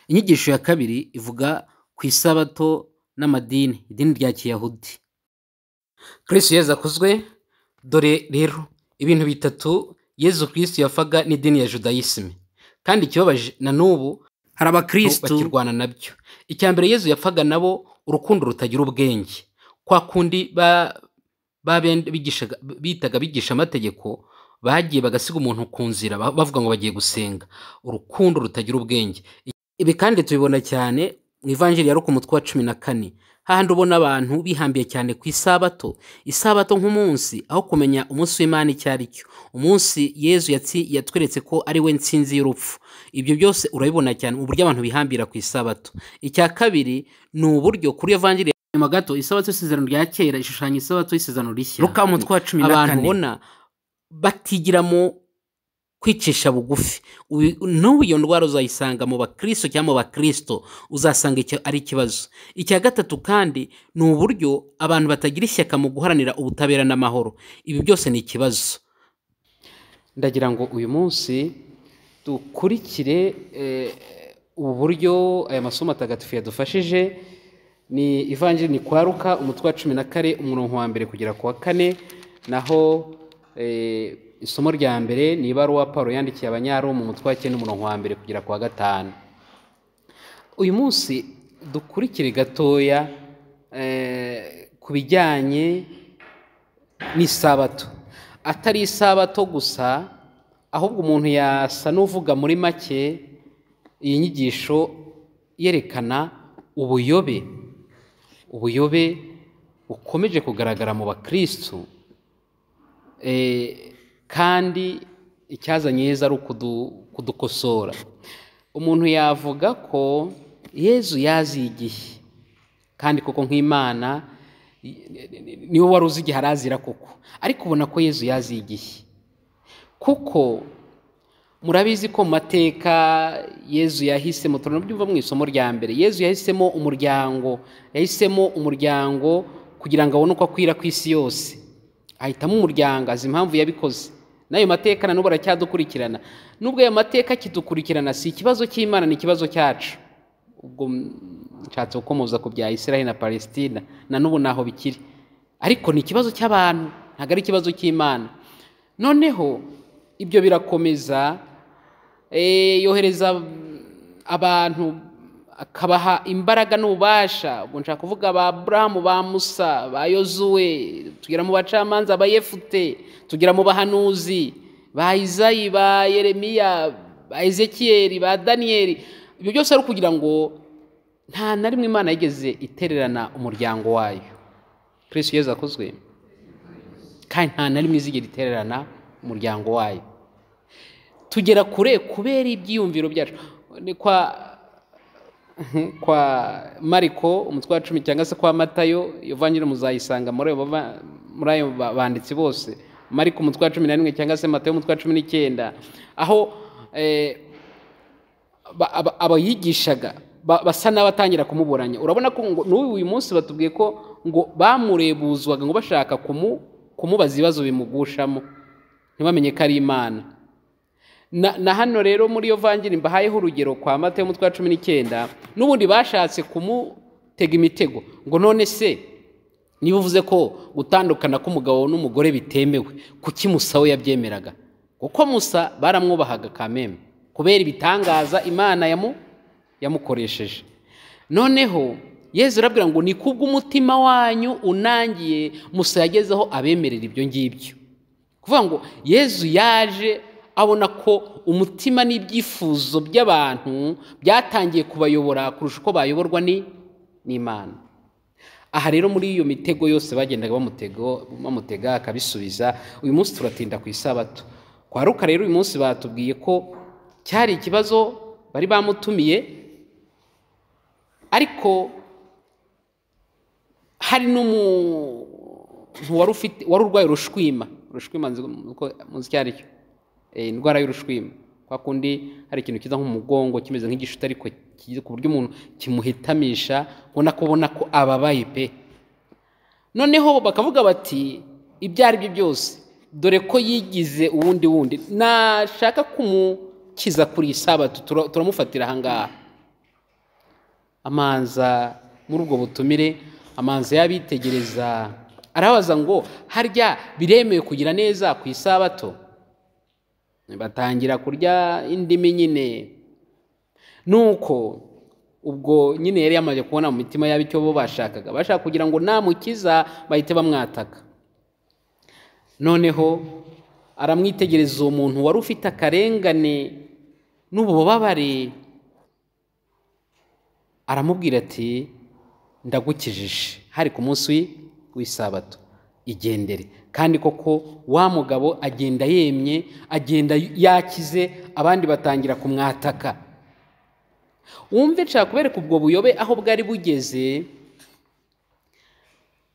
Inyigisho ya kabiri ivuga ku isabato n'amadini, idini rya Kiyahudi. Kristo Yezu akuzwe. Dore rero ibintu bitatu Yezu Kristu yafaga n'idini ya Judayisime, kandi ikibabaje na n'ubu hari abakristo bakirwana nabyo. Icya mbere Yezu yafaga nabo urukundo rutagira ubwenge, kwa kundi bitaga bigisha amategeko, bagiye bagasiga umuntu ku nzira bavuga ngo bagiye gusenga. Urukundo rutagira ubwenge. Ibi kandi tubibona cyane mu Ivanjiri ya Luka umutwe wa 14, hahandi ubona abantu bihambiye cyane ku isabato. Isabato nk'umunsi, aho kumenya umunsi w'Imana icyo ari cyo, umunsi Yezu yatweretse ko ari we nsinzi y'urupfu. Ibyo byose urabibona cyane mu buryo abantu bihambira ku isabato. Icya kabiri ni uburyo kuri Ivanjiri nyuma gato, isabato y'isezerano rya kera ishushanya isabato y'isezerano rishya. Luka umutwe wa 14, abantu ubona batigiramo kwicisha bugufi. N'ubu iyo ndwara uzayisanga mu bakristo cyangwa mu bakristo, uzasanga icyo ari ikibazo. Icya gatatu kandi ni uburyo abantu batagira ishyaka mu guharanira ubutabera n'amahoro. Ibi byose ni ikibazo. Ndagira ngo uyu munsi dukurikire ubu buryo aya masomo atagatifu yadufashije. Ni Ivanjiri ni kwa Luka umutwe wa 14 umurongo wa 1 kugera ku wa 4, naho isomo rya mbere ni ibaruwa Paulo yandikiye Abanyaroma mu mutwe wa 9 umurongo wa 1 kugera ku wa 5. Uyu munsi dukurikire gatoya ku bijyanye n'isabato. Atari isabato gusa, ahubwo umuntu yasa n'uvuga muri make iyi nyigisho yerekana ubuyobe bukomeje kugaragara mu bakristo, kandi icyazanye Yezu ari kudukosora. Umuntu yavuga ko Yezu yaziye igihe, kandi koko nk'Imana niwe wari uzi igihe arazira koko, ariko ubona ko Yezu yaziye igihe. Kuko murabizi ko mu mateka Yezu yahisemo, turanabyumva mu isomo rya mbere, Yezu yahisemo umuryango kugira ngo abone uko akwira ku isi yose. Ahitamo umuryango, azi impamvu yabikoze. N'ayo mateka na n'ubu aracyadukurikirana. Nubwo ayo mateka kidukurikirana, si ikibazo cy'Imana, ni ikibazo cyacu. Ubwo nshatse gukomoza ku bya Israel na Palestina, na n'ubu naho bikiri. Ariko ni ikibazo cy'abantu, ntabwo ari ikibazo cy'Imana. Noneho ibyo birakomeza, yohereza abantu akabaha imbaraga n'ububasha. Ubwo nshaka kuvuga ba Abrahamu, ba Musa, ba Yozuwe, tugera mu bacamanza ba Yefute, tugera mu bahanuzi ba Izayi, ba Yeremiya, ba Ezekiyeli, ba Daniyeli. Ibyo byose ari kugira ngo nta na rimwe Imana yigeze itererana umuryango wayo. Kristo Yezu akozwe. Kandi nta na rimwe izigera itererana umuryango wayo. Tugera kure kubera ibyiyumviro byacu. Ni kwa Mariko umutwe wa 10 cyangwa se kwa Matayo, iyo Ivanjiri muzayisanga muri ayo banditsi bose. Mariko umutwe wa 11 cyangwa se Matayo umutwe wa 19, aho abayigishaga basa n'abatangira kumuburanya. Urabona ko uyu munsi batubwiye ko ngo bamurebuzwaga ngo bashaka kumubaza ibibazo bimugushamo, ntibamenye ko ari Imana. Na hano rero muri iyo Ivanjiri mbahayeho urugero kwa Matayo umutwe wa 19, n'ubundi bashatse kumutega imitego ngo none se niba uvuze ko gutandukana k'umugabo n'umugore bitemewe, kuki Musa we yabyemeraga? Kuko Musa baramwubahaga kameme kubera ibitangaza Imana yamukoresheje. Noneho Yezu arabwira ngo ni kubw'umutima wanyu unangiye Musa yagezeho abemerera ibyo ngibyo. Kuvuga ngo Yezu yaje abona ko umutima n'ibyifuzo by'abantu byatangiye kubayobora kurusha uko bayoborwa n'Imana. Aha rero muri iyo mitego yose bagendaga bamutega akabisubiza. Uyu munsi turatinda ku isabato. Kwa Luka rero uyu munsi batubwiye ko cyari ikibazo bari bamutumiye, ariko hari n'umuntu wari urwaye urushwima muzi icyo ari cyo. Indwara y'urushwima, kwa kundi hari ikintu kiza nk'umugongo kimeze nk'igishuta, ariko kigize ku buryo umuntu kimuhitamisha ubona ko ababaye pe. Noneho bakavuga bati ibyo ari byo byose, dore ko yigize uwundi nashaka kumukiza kuri isabato, turamufatira aha ngaha. amanza muri ubwo butumire, amanza y'abitegereza, arabaza ngo harya biremewe kugira neza ku isabato? Batangira kurya indimi nyine. Nuko ubwo nyine yari yamaze kubona mu mitima yabo icyo bo bashaka kugira ngo namukiza bahite bamwataka. Noneho aramwitegereza uwo muntu wari ufite akarengane n'ububabare, aramubwira ati ndagukijije, hari ku munsi w'isabato, igendere. Kandi koko wa mugabo agenda yemye, agenda yakize, abandi batangira kumwataka. Wumve nshaka kubereka ubwo buyobe aho bwari bugeze,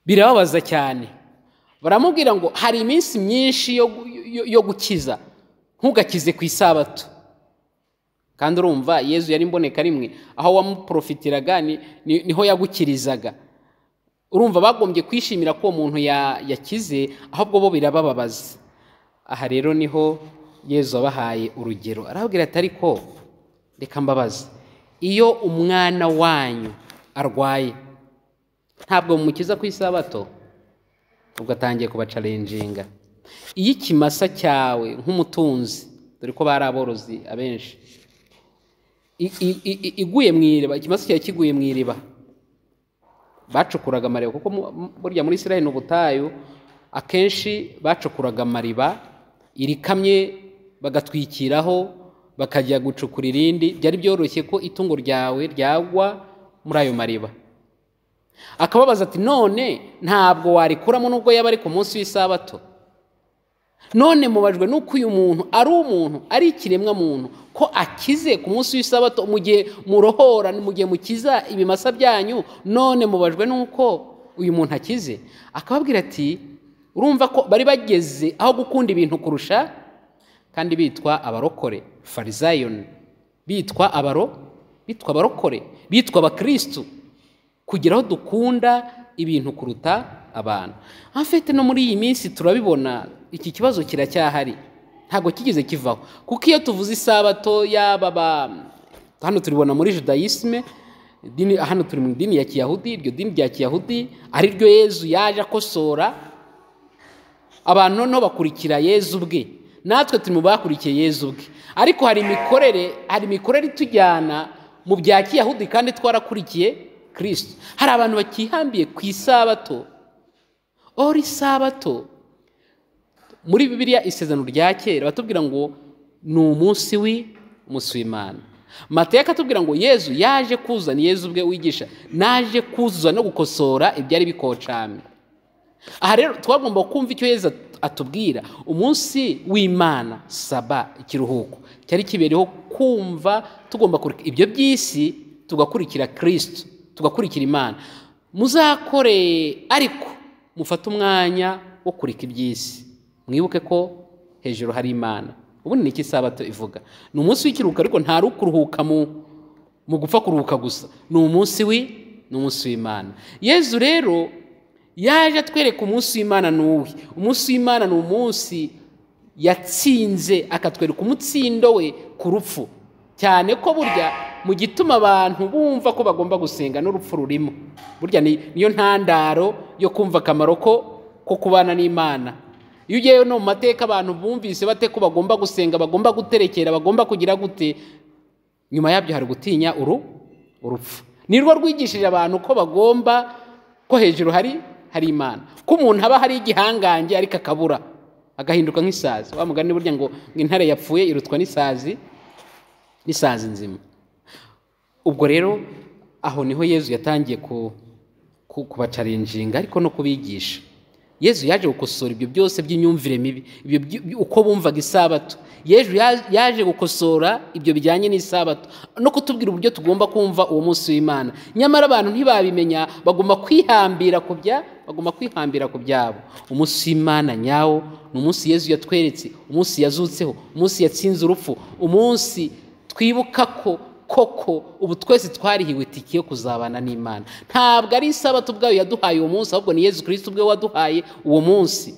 birababaza cyane. Baramubwira ngo hari iminsi myinshi yo gukiza, ntugakize ku isabato. Kandi urumva Yezu yari imboneka rimwe, aho wamuprofitiraga niho yagukirizaga. Urumva bagombye kwishimira ko umuntu yakize, ahubwo bo birabababaza. Aha rero niho Yezu abahaye urugero, arababwira ati ariko reka mbabaza, iyo umwana wanyu arwaye ntabwo mumukiza ku isabato? Ubwo atangiye kubacalenjinga. Iyo ikimasa cyawe nk'umutunzi, dore ko bari aborozi abenshi, iguye mu iriba, ikimasa cyawe kiguye mu iriba, bacukuraga amariba, kuko burya muri Isiraheli n'ubutayu akenshi bacukuraga amariba, irikamye bagatwikiraho, bakajya gucukura irindi. Byari byoroshye ko itungo ryawe ryagwa muri ayo mariba. Akababaza ati none ntabwo warikuramo nubwo yaba ari ku munsi w'isabato? None mubajwe nuko uyu muntu ari ikiremwa muntu, ko akize ku munsi w'isabato mu gihe murohora, mu gihe mukiza ibimasa byanyu, none mubajwe nuko uyu muntu akize? Akababwira ati urumva ko bari bageze aho gukunda ibintu kurusha, kandi bitwa abarokore, farizayoni, bitwa abarokore, bitwa abakristo, kugira aho dukunda ibintu kuruta abantu. Afite no muri iyi minsi turabibona, iki kibazo kiracyahari, ntabwo kigeze kivaho. Kuko iyo tuvuze isabato, yaba hano turibona muri judaisme, hano turi mu dini ya Kiyahudi, iryo dini rya Kiyahudi ari ryo Yezu yaje akosora, abantu noneho bakurikira Yezu bwe, natwe turi mu bakurikiye Yezu bwe. Ariko hari imikorere itujyana mu bya Kiyahudi kandi twarakurikiye Kristo. Hari abantu bakihambiye ku isabato. Isabato muri Bibiliya isezerano rya kera batubwira ngo ni umunsi w'Imana. Mateyo akatubwira ngo Yezu yaje kuzana, Yezu ubwe wigisha, naje kuzuza no gukosora ibyari bikocamye. Aha rero twagomba kumva icyo Yezu atubwira. Umunsi w'Imana, saba, ikiruhuko, cyari kibereho kumva tugomba kureka ibyo by'isi tugakurikira Kristo, tugakurikira Imana. Muzakore ariko mufate umwanya wo kureka iby'isi, mwibuke ko hejuru hari Imana. Ubundi ni iki isabato ivuga? Ni umunsi w'ikiruhuko, ariko nta rukuruhuka mu gupfa kuruhuka gusa. Ni umunsi w'Imana. Yezu rero yaje atwereka umunsi w'Imana n'uwi. Umunsi w'Imana ni umunsi yatsinze, akatwereka umutsindo we ku rupfu. Cyane ko burya mu gituma abantu bumva ko bagomba gusenga n'urupfu rurimo. Burya niyo ntandaro yo kumva akamaro ko kubana n'Imana. Iyo ugiyeyo no mu mateka abantu bumvise bate ko bagomba gusenga, bagomba guterekera, bagomba kugira gute, nyuma yabyo hari gutinya urupfu. Nirwo rwigishije abantu ko bagomba, ko hejuru hari Imana, ko umuntu haba hari igihangange ariko akabura, agahinduka nk'isazi. Wa mugani burya ngo intare yapfuye irutwa n'isazi nzima. Ubwo rero aho niho Yezu yatangiye kubacalenjinga, ariko no kubigisha. Yezu yaje gukosora ibyo byose by'imyumvire mibi, uko bumvaga isabato. Yezu yaje gukosora ibyo bijyanye n'isabato, no kutubwira uburyo tugomba kumva uwo munsi w'Imana. Nyamara abantu ntibabimenya, bagomba kwihambira ku byabo. Umunsi w'Imana nyawo ni umunsi Yezu yatweretse, umunsi yazutseho, umunsi yatsinze urupfu, umunsi twibuka ko koko ubu twese twarihiwe itike yo kuzabana n'Imana. Ntabwo ari isabato ubwayo yaduhaye uwo munsi, ahubwo ni Yezu Kristu ubwe waduhaye uwo munsi.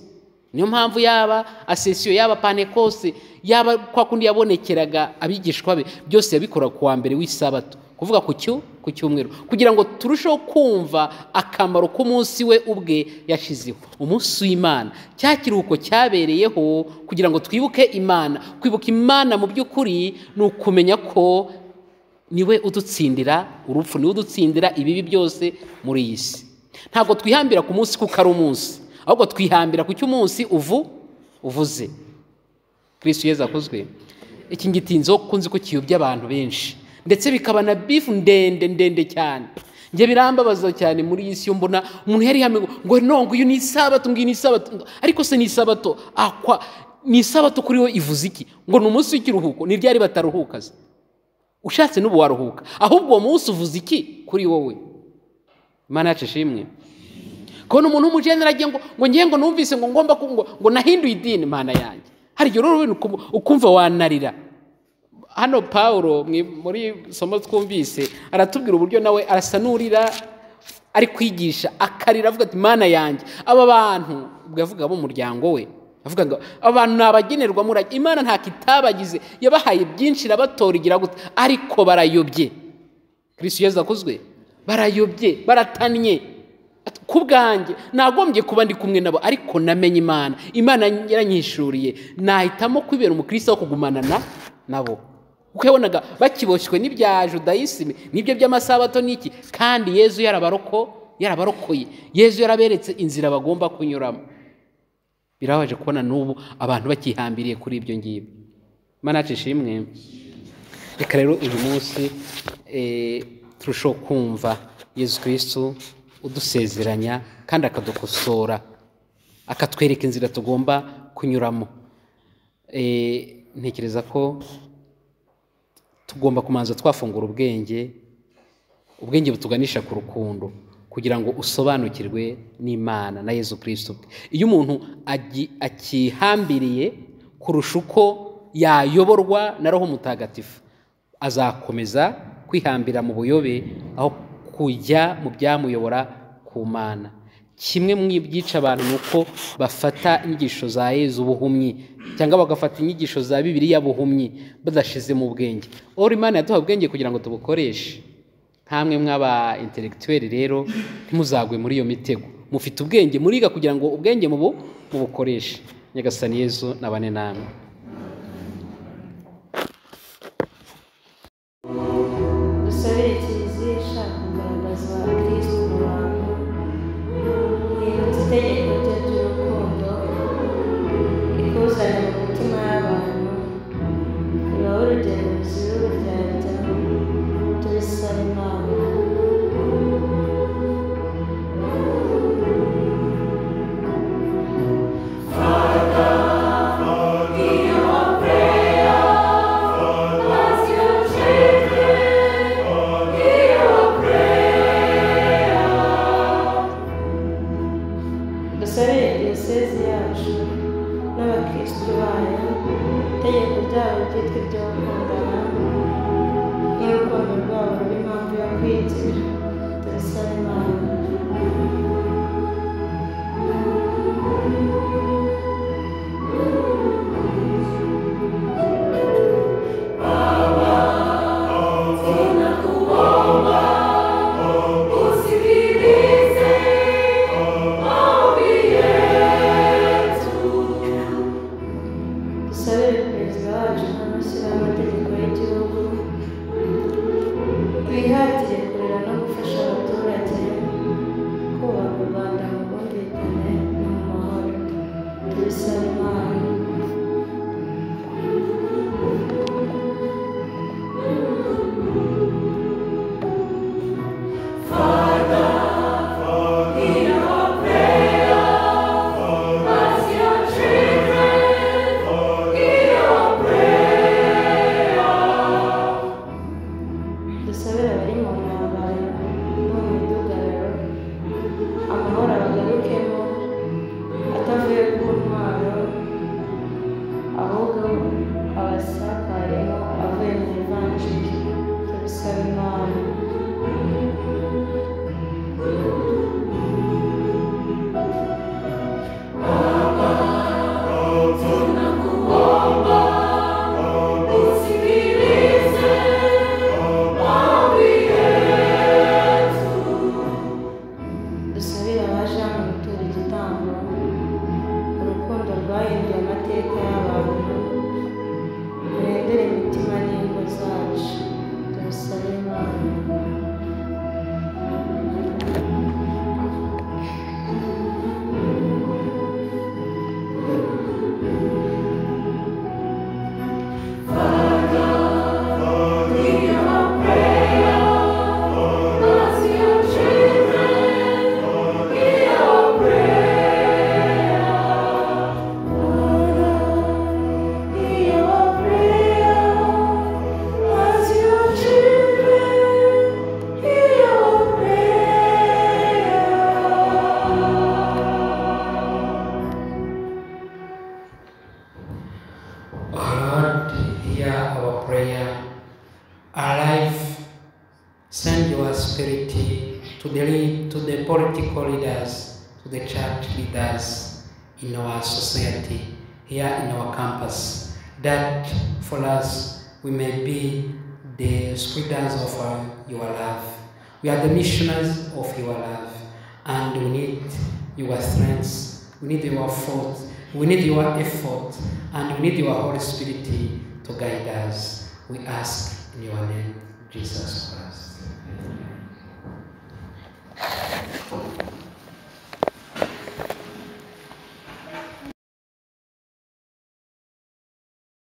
Niyo mpamvu yaba asesiyo, yaba Pentecoste, yaba kwa kundi yabonekeraga abigishwa be, byose yabikora ku wa mbere w'isabato. Kuvuga ku ku cyumweru kugira ngo turusheho kumva akamaro k'umunsi we ubwe yashizeho. Umunsi w'Imana, cya kiruhuko cyabereyeho kugira ngo twibuke Imana. Kwibuka Imana mu by'ukuri ni ukumenya ko niwe udutsindira urupfu, niwe udutsindira ibibi byose muri iyi si. Ntabwo twihambira ku munsi kuko ari umunsi, ahubwo twihambira ku cy'umunsi uvuze. Kristo Yezu akozwe. Iki ngitinzo kunzi ko kiyobya abantu benshi, ndetse bikaba na bifu ndende cyane. Nge birambabaza cyane muri iyi si yo mbona umuntu yari hamwe ngo nongo uyu ni Isabato, ngiyi ni Isabato, ariko se ni Isabato akwa ni Isabato kuri we ivuze iki? Ngo ni umunsi w'ikiruhuko, ni ryari bataruhuka se? Ushatse n'ubu waruhuka, ahubwo uwo munsi uvuze iki kuri wowe? Imana yacu ishimwe. Ko umuntu w'umujenera agiye ngo ngiye ngo numvise ngo ngomba ngo nahinduye idini. Imana yanjye, hari igihe rero ukumva wanarira. Hano Paulo muri somo twumvise aratubwira uburyo nawe arasanurira ari kwigisha akarira avuga ati Imana yanjye, aba bantu bwavuga bo muryango we, avuga ngo abantu nabagenerwa murage. Imana nta kitabagize, yabahaye byinshi rabatora igira gute, ariko barayobye. Kristo Yezu akozwe. Barayobye, baratanye. Kubwanjye nagombye kuba ndi kumwe nabo, ariko namenye Imana. Imana yaranyishuriye, nahitamo kwibera umukristo wo kugumana nabo. Kuko yabonaga bakiboshywe n'ibya Judayisime, n'ibyo by'amasabato n'iki, kandi Yezu yarabarokoye. Yezu yaraberetse inzira bagomba kunyuramo. Birabaje kubona n'ubu abantu bakihambiriye kuri ibyo ngibyo. Imana yacu ishimwe. Reka rero uyu munsi turushaho kumva Yezu Kristu udusezeranya kandi akadukosora, akatwereka inzira tugomba kunyuramo. Ntekereza ko tugomba kumanza twafungura ubwenge butuganisha ku rukundo, kugira ngo usobanukirwe n'Imana na Yezu Kristu. Iyo umuntu akihambiriye kurusha uko yayoborwa na Roho Mutagatifu, azakomeza kwihambira mu buyobe aho kujya mu byamuyobora ku Mana. Kimwe mu byica abantu nuko bafata inyigisho za Yezu ubuhumyi, cyangwa bagafata inyigisho za Bibiliya buhumyi badashize mu bwenge. Ora Imana yaduha ubwenge kugira ngo tubukoreshe. Hamwe mw'aba intellectuel rero ntimuzagwe muri iyo mitego. Mufite ubwenge muriga kugira ngo ubwenge mubukoreshe. Nyagasani Yezu nabane namwe. Send your spirit to the political leaders, to the church leaders in our society, here in our campus, that for us we may be the spreaders of your love. We are the missionaries of your love, and we need your strength, we need your faith, we need your effort, and we need your Holy Spirit to guide us. We ask in your name, Jesus Christ.